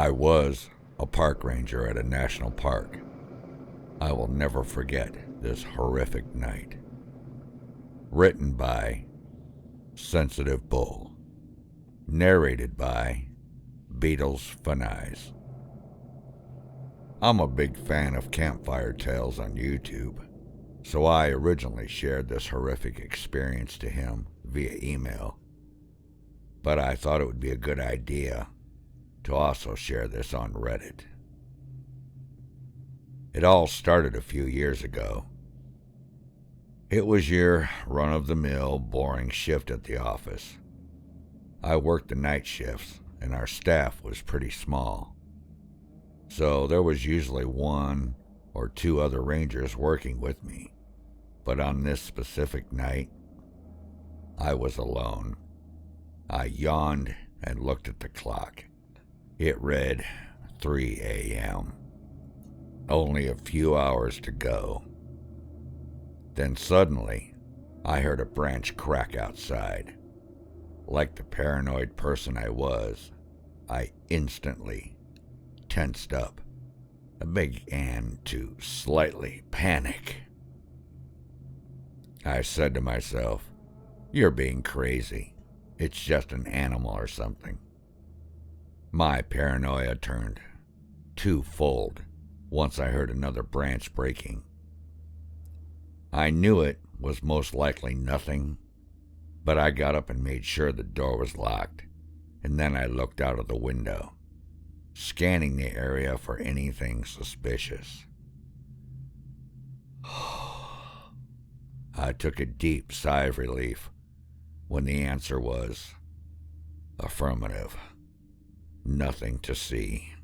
I was a park ranger at a national park. I will never forget this horrific night. Written by Sensitive Bull. Narrated by Beatlesfanize. I'm a big fan of campfire tales on YouTube, so I originally shared this horrific experience to him via email. But I thought it would be a good idea to also share this on Reddit. It all started a few years ago. It was your run-of-the-mill, boring shift at the office. I worked the night shifts, and our staff was pretty small. So there was usually one or two other rangers working with me. But on this specific night, I was alone. I yawned and looked at the clock. It read 3 a.m. Only a few hours to go. Then suddenly, I heard a branch crack outside. Like the paranoid person I was, I instantly tensed up and began to slightly panic. I said to myself, "You're being crazy. It's just an animal or something." My paranoia turned twofold once I heard another branch breaking. I knew it was most likely nothing, but I got up and made sure the door was locked, and then I looked out of the window, scanning the area for anything suspicious. I took a deep sigh of relief when the answer was affirmative. Nothing to see.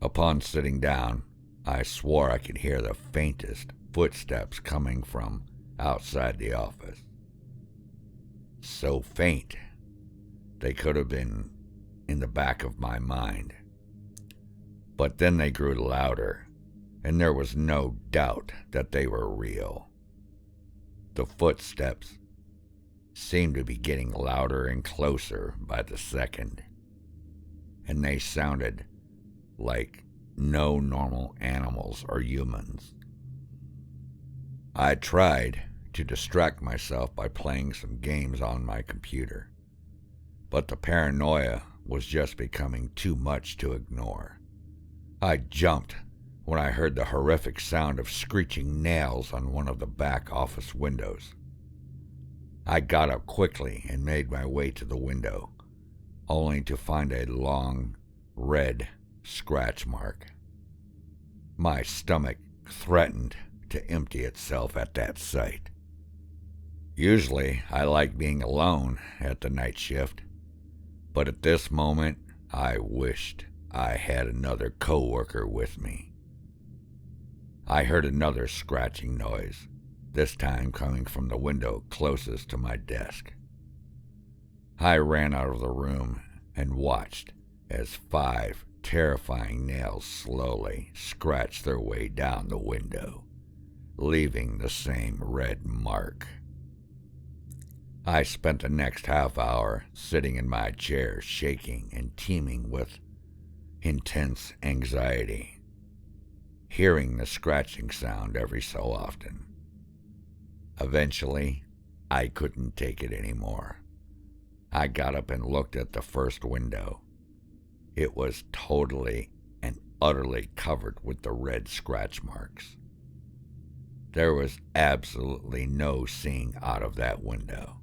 Upon sitting down, I swore I could hear the faintest footsteps coming from outside the office. So faint, they could have been in the back of my mind. But then they grew louder, and there was no doubt that they were real. The footsteps seemed to be getting louder and closer by the second, and they sounded like no normal animals or humans. I tried to distract myself by playing some games on my computer, but the paranoia was just becoming too much to ignore. I jumped when I heard the horrific sound of screeching nails on one of the back office windows. I got up quickly and made my way to the window, only to find a long, red scratch mark. My stomach threatened to empty itself at that sight. Usually, I like being alone at the night shift, but at this moment, I wished I had another coworker with me. I heard another scratching noise, this time coming from the window closest to my desk. I ran out of the room and watched as 5 terrifying nails slowly scratched their way down the window, leaving the same red mark. I spent the next half hour sitting in my chair, shaking and teeming with intense anxiety, hearing the scratching sound every so often. Eventually, I couldn't take it anymore. I got up and looked at the first window. It was totally and utterly covered with the red scratch marks. There was absolutely no seeing out of that window.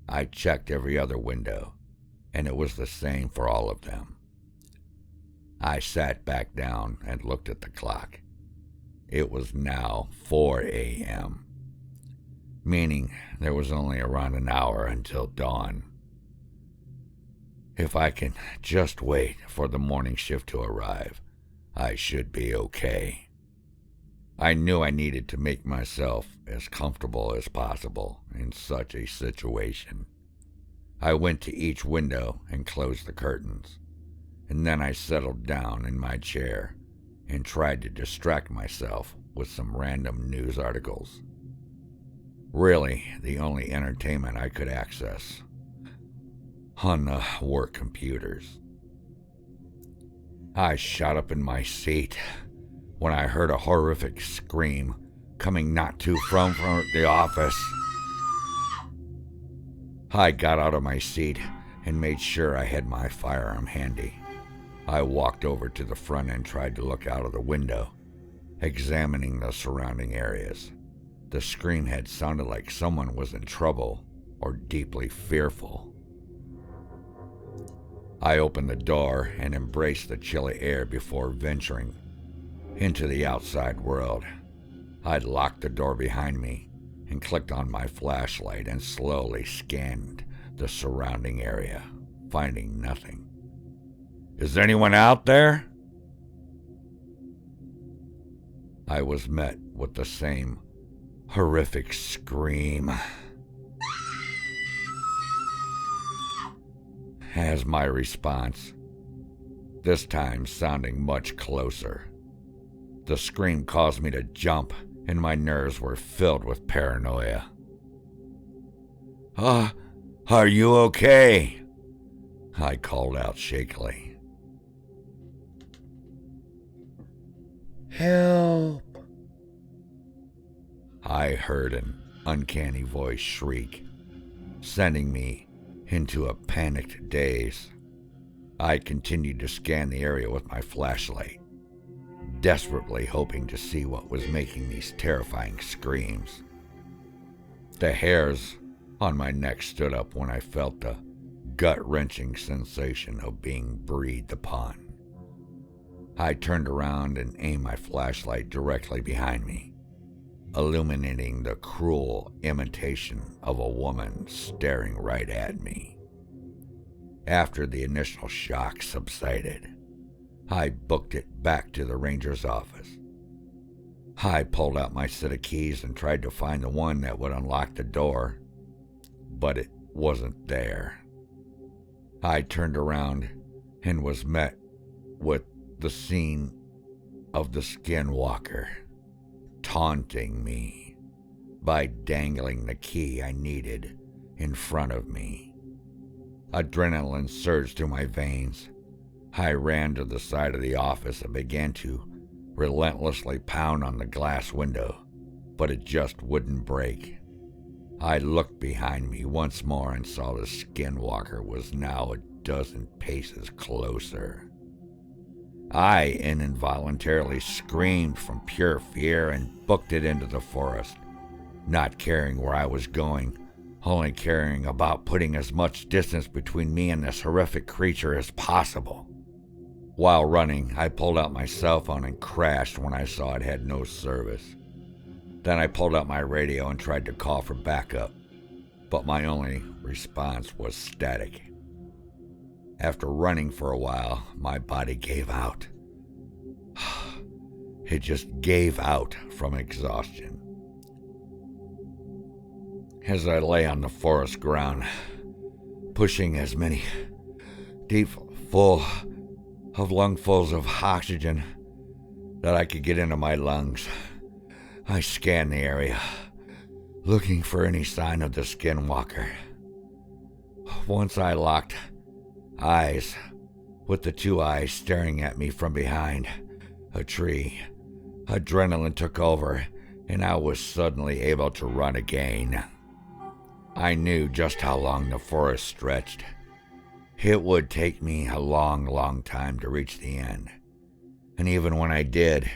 I checked every other window, and it was the same for all of them. I sat back down and looked at the clock. It was now 4 a.m., meaning there was only around an hour until dawn. If I can just wait for the morning shift to arrive, I should be okay. I knew I needed to make myself as comfortable as possible in such a situation. I went to each window and closed the curtains, and then I settled down in my chair and tried to distract myself with some random news articles. Really, the only entertainment I could access on the work computers. I shot up in my seat when I heard a horrific scream coming not too from the office. I got out of my seat and made sure I had my firearm handy. I walked over to the front and tried to look out of the window, examining the surrounding areas. The scream had sounded like someone was in trouble or deeply fearful. I opened the door and embraced the chilly air before venturing into the outside world. I locked the door behind me and clicked on my flashlight and slowly scanned the surrounding area, finding nothing. "Is anyone out there?" I was met with the same horrific scream as my response, this time sounding much closer. The scream caused me to jump, and my nerves were filled with paranoia. Are you okay?" I called out shakily. "Help!" I heard an uncanny voice shriek, sending me into a panicked daze. I continued to scan the area with my flashlight, desperately hoping to see what was making these terrifying screams. The hairs on my neck stood up when I felt the gut-wrenching sensation of being breathed upon. I turned around and aimed my flashlight directly behind me, illuminating the cruel imitation of a woman staring right at me. After the initial shock subsided, I booked it back to the ranger's office. I pulled out my set of keys and tried to find the one that would unlock the door, but it wasn't there. I turned around and was met with the scene of the skinwalker taunting me by dangling the key I needed in front of me. Adrenaline surged through my veins. I ran to the side of the office and began to relentlessly pound on the glass window, but it just wouldn't break. I looked behind me once more and saw the skinwalker was now a dozen paces closer. I involuntarily screamed from pure fear and booked it into the forest, not caring where I was going, only caring about putting as much distance between me and this horrific creature as possible. While running, I pulled out my cell phone and crashed when I saw it had no service. Then I pulled out my radio and tried to call for backup, but my only response was static. After running for a while, my body gave out. It just gave out from exhaustion. As I lay on the forest ground, pushing as many deep, full of lungfuls of oxygen that I could get into my lungs, I scanned the area, looking for any sign of the skinwalker. Once I locked eyes with the two eyes staring at me from behind a tree, adrenaline took over and I was suddenly able to run again. I knew just how long the forest stretched. It would take me a long, long time to reach the end. And even when I did,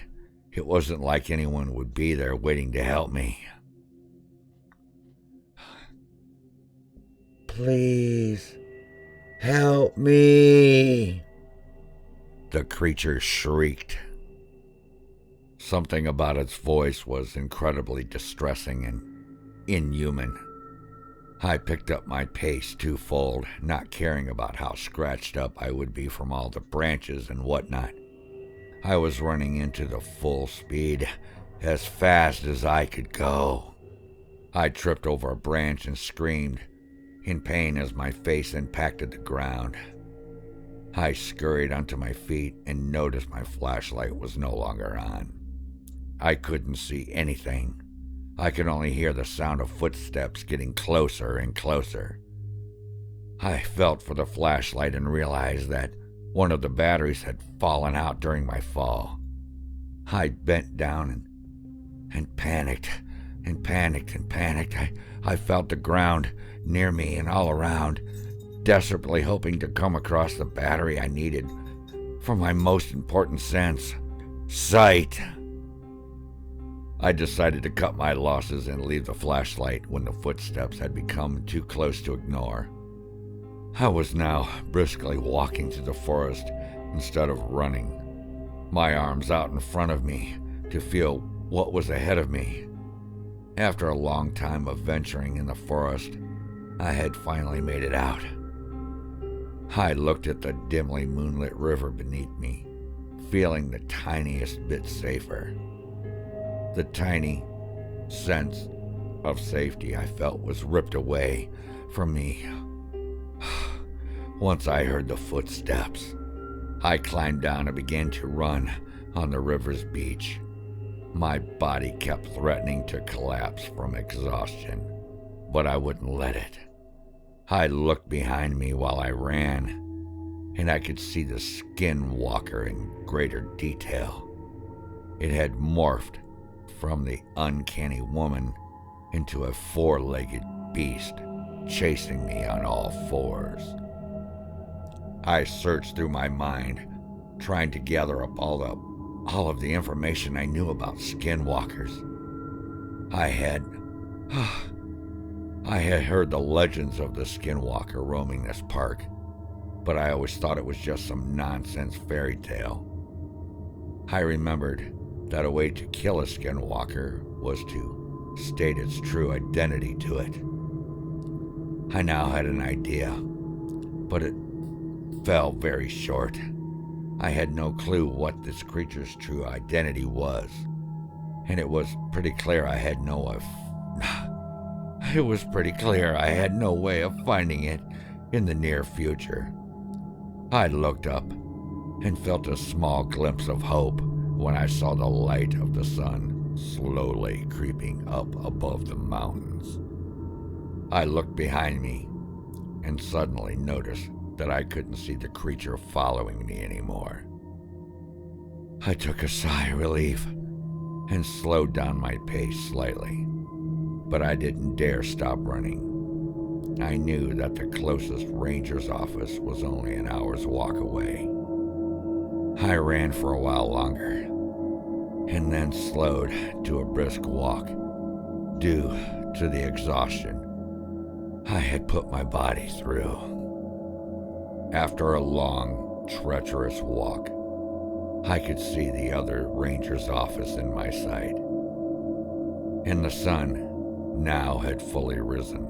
it wasn't like anyone would be there waiting to help me. "Please, help me," the creature shrieked. Something about its voice was incredibly distressing and inhuman. I picked up my pace twofold, not caring about how scratched up I would be from all the branches and whatnot. I was running into the full speed, as fast as I could go. I tripped over a branch and screamed in pain as my face impacted the ground. I scurried onto my feet and noticed my flashlight was no longer on. I couldn't see anything. I could only hear the sound of footsteps getting closer and closer. I felt for the flashlight and realized that One of the batteries had fallen out during my fall. I bent down and panicked and panicked and panicked. I felt the ground near me and all around, desperately hoping to come across the battery I needed for my most important sense, sight. I decided to cut my losses and leave the flashlight when the footsteps had become too close to ignore. I was now briskly walking through the forest instead of running, my arms out in front of me to feel what was ahead of me. After a long time of venturing in the forest, I had finally made it out. I looked at the dimly moonlit river beneath me, feeling the tiniest bit safer. The tiny sense of safety I felt was ripped away from me once I heard the footsteps. I climbed down and began to run on the river's beach. My body kept threatening to collapse from exhaustion, but I wouldn't let it. I looked behind me while I ran, and I could see the skinwalker in greater detail. It had morphed from the uncanny woman into a four-legged beast, chasing me on all fours. I searched through my mind, trying to gather up all of the information I knew about skinwalkers. I had heard the legends of the skinwalker roaming this park, but I always thought it was just some nonsense fairy tale. I remembered that a way to kill a skinwalker was to state its true identity to it. I now had an idea, but it fell very short. I had no clue what this creature's true identity was, and it was pretty clear I had no way of finding it in the near future. I looked up and felt a small glimpse of hope when I saw the light of the sun slowly creeping up above the mountains. I looked behind me and suddenly noticed that I couldn't see the creature following me anymore. I took a sigh of relief and slowed down my pace slightly, but I didn't dare stop running. I knew that the closest ranger's office was only an hour's walk away. I ran for a while longer, and then slowed to a brisk walk, due to the exhaustion I had put my body through. After a long, treacherous walk, I could see the other ranger's office in my sight, and the sun now had fully risen.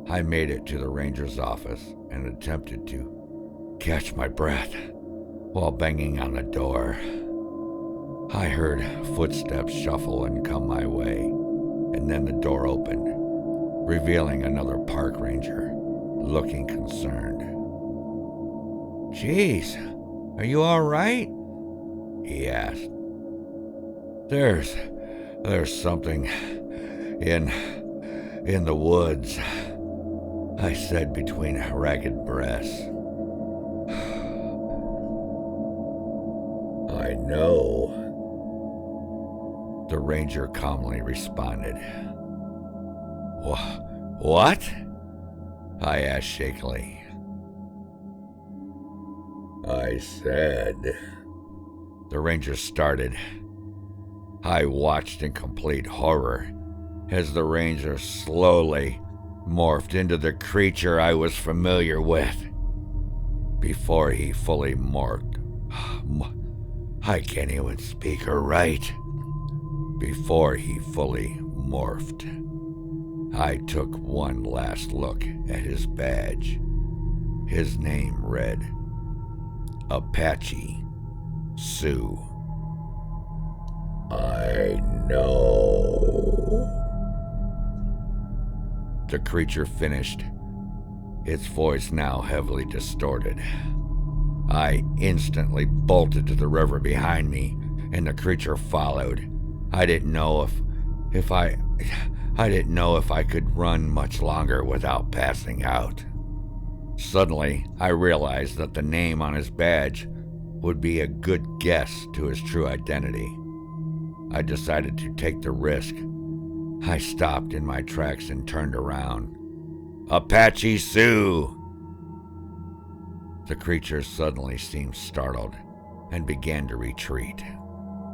I made it to the ranger's office and attempted to catch my breath while banging on the door. I heard footsteps shuffle and come my way, and then the door opened, revealing another park ranger, looking concerned. "Geez, are you all right?" he asked. There's something in the woods," I said between ragged breaths. "I know," the ranger calmly responded. What? I asked shakily. "I said," the ranger started. I watched in complete horror as the ranger slowly morphed into the creature I was familiar with. Before he fully morphed, I can't even speak or write. Before he fully morphed, I took one last look at his badge. His name read Apache Sioux. "I know," the creature finished, its voice now heavily distorted. I instantly bolted to the river behind me, and the creature followed. I didn't know if I could run much longer without passing out. Suddenly, I realized that the name on his badge would be a good guess to his true identity. I decided to take the risk. I stopped in my tracks and turned around. "Apache Sioux!" The creature suddenly seemed startled and began to retreat.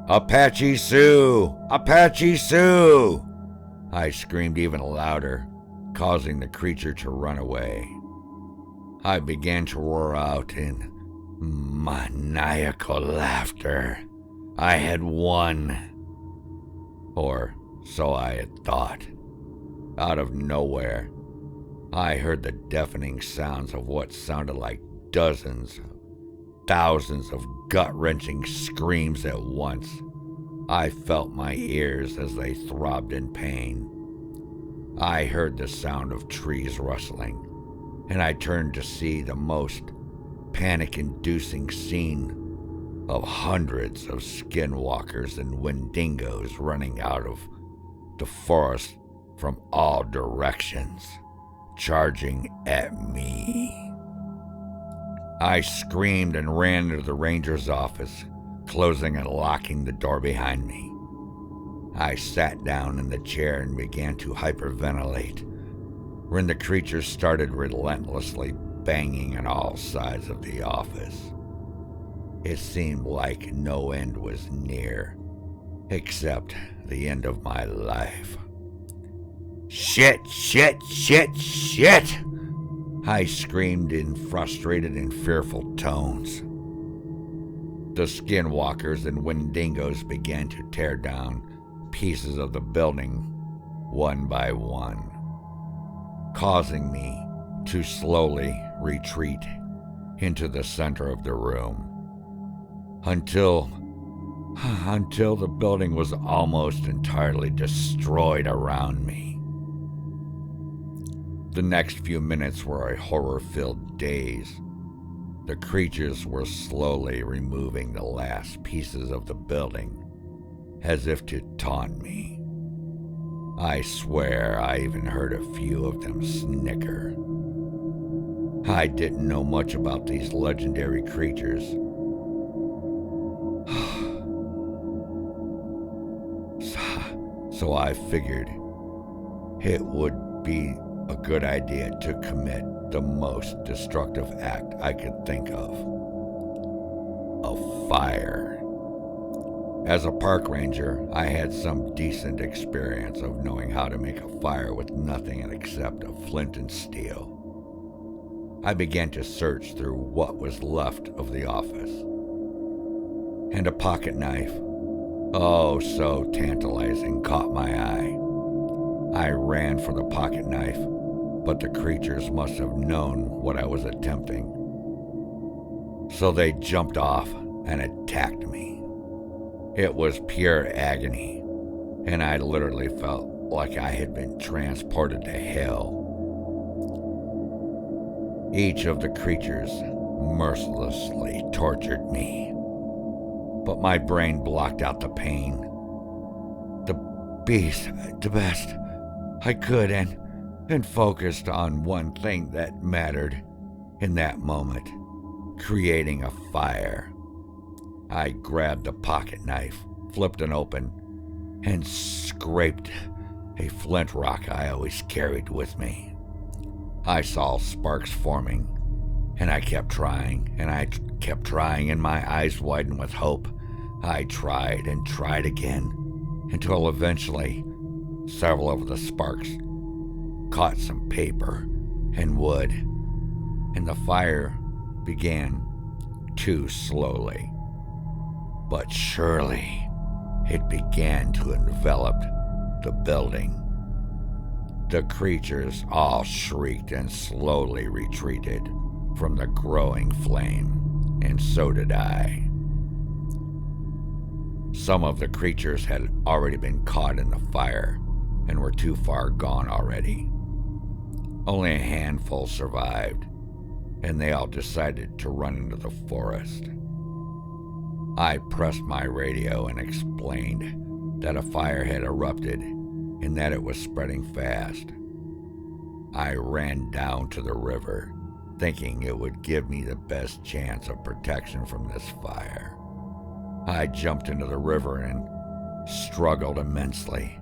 "Apache Sioux! Apache Sioux!" I screamed even louder, causing the creature to run away. I began to roar out in maniacal laughter. I had won. Or so I had thought. Out of nowhere, I heard the deafening sounds of what sounded like dozens, thousands of gut-wrenching screams at once. I felt my ears as they throbbed in pain. I heard the sound of trees rustling, and I turned to see the most panic-inducing scene of hundreds of skinwalkers and Wendigos running out of the forest from all directions, charging at me. I screamed and ran into the ranger's office, closing and locking the door behind me. I sat down in the chair and began to hyperventilate when the creature started relentlessly banging on all sides of the office. It seemed like no end was near, except the end of my life. "Shit, shit, shit, shit!" I screamed in frustrated and fearful tones. The skinwalkers and Wendigos began to tear down pieces of the building one by one, causing me to slowly retreat into the center of the room until the building was almost entirely destroyed around me. The next few minutes were a horror-filled daze. The creatures were slowly removing the last pieces of the building, as if to taunt me. I swear I even heard a few of them snicker. I didn't know much about these legendary creatures. So I figured it would be a good idea to commit the most destructive act I could think of. A fire. As a park ranger, I had some decent experience of knowing how to make a fire with nothing except a flint and steel. I began to search through what was left of the office. And a pocket knife, oh so tantalizing, caught my eye. I ran for the pocket knife, but the creatures must have known what I was attempting. So they jumped off and attacked me. It was pure agony, and I literally felt like I had been transported to hell. Each of the creatures mercilessly tortured me, but my brain blocked out the pain. The beast, the best I could, and focused on one thing that mattered in that moment, creating a fire. I grabbed the pocket knife, flipped it open, and scraped a flint rock I always carried with me. I saw sparks forming, and I kept trying, and my eyes widened with hope. I tried and tried again, until eventually several of the sparks caught some paper and wood, and the fire began too slowly. But surely it began to envelop the building. The creatures all shrieked and slowly retreated from the growing flame, and so did I. Some of the creatures had already been caught in the fire and were too far gone already. Only a handful survived, and they all decided to run into the forest. I pressed my radio and explained that a fire had erupted and that it was spreading fast. I ran down to the river thinking it would give me the best chance of protection from this fire. I jumped into the river and struggled immensely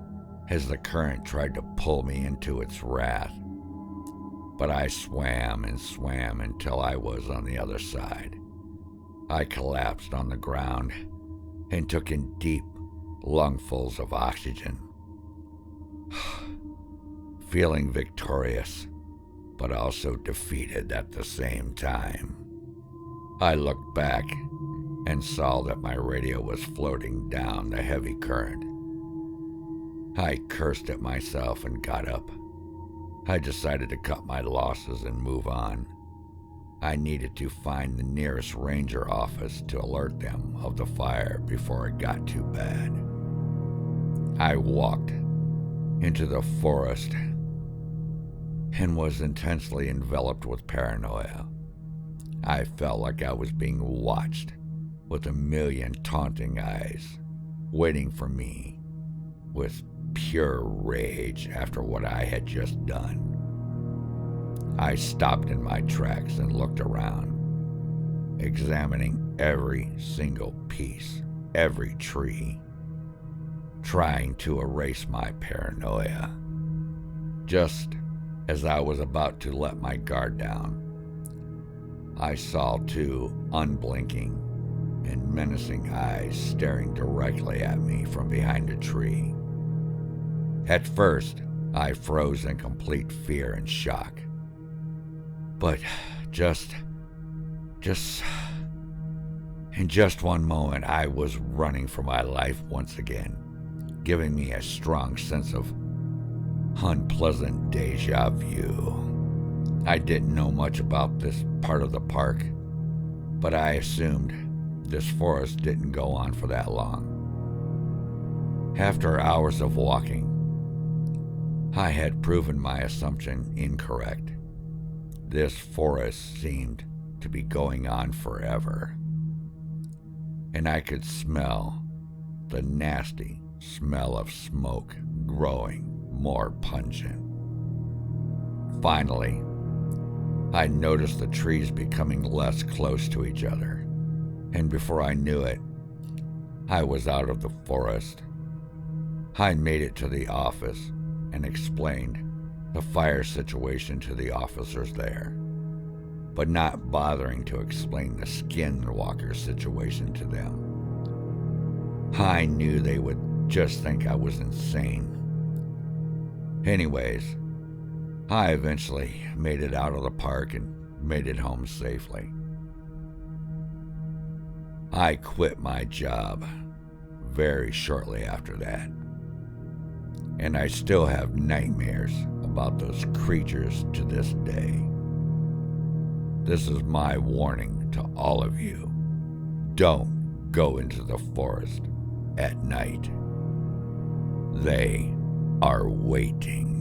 as the current tried to pull me into its wrath. But I swam and swam until I was on the other side. I collapsed on the ground and took in deep lungfuls of oxygen, feeling victorious, but also defeated at the same time. I looked back and saw that my radio was floating down the heavy current. I cursed at myself and got up. I decided to cut my losses and move on. I needed to find the nearest ranger office to alert them of the fire before it got too bad. I walked into the forest and was intensely enveloped with paranoia. I felt like I was being watched with a million taunting eyes, waiting for me with pure rage after what I had just done. I stopped in my tracks and looked around, examining every single piece, every tree, trying to erase my paranoia. Just as I was about to let my guard down, I saw two unblinking and menacing eyes staring directly at me from behind a tree. At first, I froze in complete fear and shock. But in just one moment, I was running for my life once again, giving me a strong sense of unpleasant deja vu. I didn't know much about this part of the park, but I assumed this forest didn't go on for that long. After hours of walking, I had proven my assumption incorrect. This forest seemed to be going on forever, and I could smell the nasty smell of smoke growing more pungent. Finally, I noticed the trees becoming less close to each other, and before I knew it, I was out of the forest. I made it to the office and explained the fire situation to the officers there, but not bothering to explain the skinwalker situation to them. I knew they would just think I was insane. Anyways, I eventually made it out of the park and made it home safely. I quit my job very shortly after that, and I still have nightmares about those creatures to this day. This is my warning to all of you. Don't go into the forest at night. They are waiting.